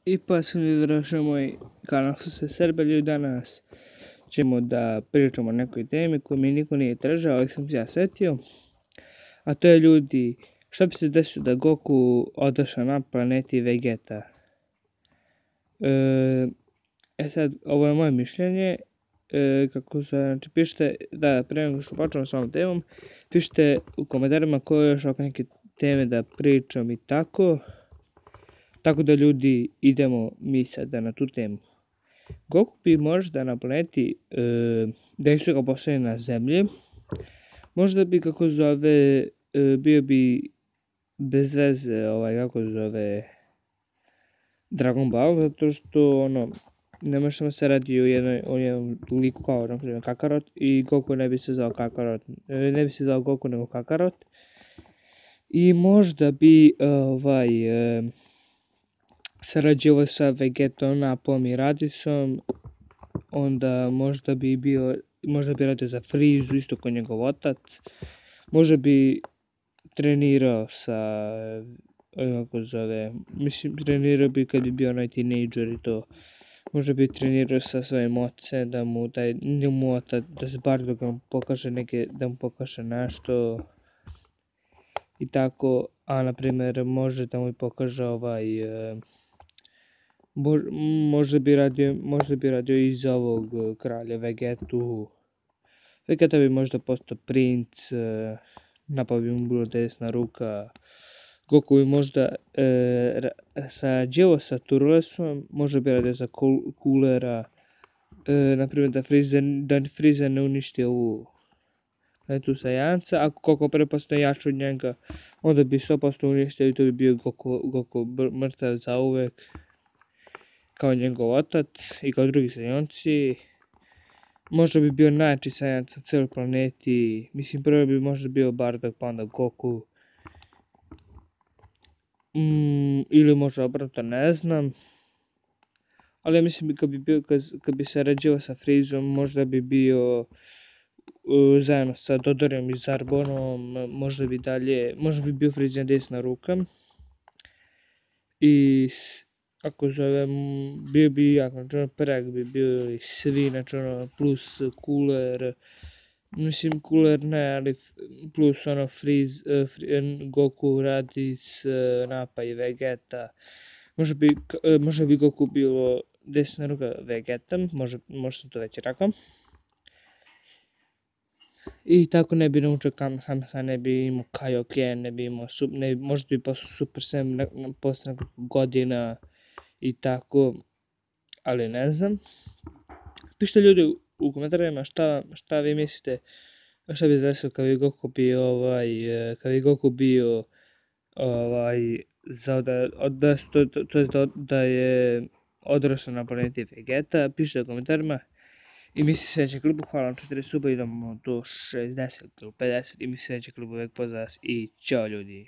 I pa sam dragi moj, kao što se srbali danas, ćemo da pričamo o nekoj temi koju mi niko nije tražio, ali sam se ja setio. A to je ljudi, šta bi se desilo da Goku odošao na planeti Vegeta? Sad, ovo je moje mišljenje, kako se, znači, pišite, da, pre nego što počnemo s ovom temom, pišite u komentarima koje još oko neke teme da pričam i tako da ljudi idemo mi sada na tu temu. Goku bi možda na planeti, da su ga poslali na zemlji, možda bi, kako zove, bio bi bez veze, kako zove, Dragon Ball, zato što, ne možemo se radi o jednom liku kao, na primjer, Kakarot, i Goku ne bi se zvao Kakarot, ne bi se zvao Goku nego Kakarot, i možda bi, sarađivao sa Vegetom, Napom i Radicom, onda možda bi radio za Frizu, isto kao njegov otac, možda bi trenirao sa, kako zove, mislim, trenirao bi kad bi bio onaj tinejdžer i to, možda bi trenirao sa svojim ocem, da mu otac, da se bar da mu pokaže nešto, i tako, a na primjer može da mu pokaže možda bi radio i za ovog kralja Vegetu. Vegeta bi možda postao princ, Nappa bi mu bilo desna ruka, Goku bi možda sarađivao sa Turlesom, možda bi radio za Coolera, naprimjer da Frieza ne uništi ovu planetu Saiyanca, ako Goku prepostane jači od njega, onda bi 100% uništio i to bi bio Goku mrtav zauvek, kao njegov otac i kao drugi Saiyanci. Možda bi bio najjači Saiyanac na cijeloj planeti, mislim prvo bi možda bio Bardock, pa onda Goku, ili možda obrnuto, ne znam, ali ja mislim kad bi sarađivao sa Freezom, možda bi bio zajedno sa Dodorom i Zarbonom, možda bi bio Freezina desna ruka, i ako zovem, bio bi jak, znači Prag bi bio i svi, znači plus Cooler, mislim Cooler ne, ali plus Freeze, Goku, Raditz, Nappa i Vegeta, možda bi Goku bilo desna ruka Vegeta, možda sam to već rekao. I tako ne bi naučio Kamehameha, ne bi imao Kaioken, možda bi postao Super Saiyan posle nekoliko godina i tako, ali ne znam. Pišite ljudi u komentarima šta vi mislite, šta bi se desilo kad bi Goku bio da je odrastao na planeti Vegeta. Pišite u komentarima. I mi se sljedećeg klubu, hvala vam 40 suba, idemo do 60 ili 50 i mi se sljedećeg klubu uvek pozdrav i čao ljudi.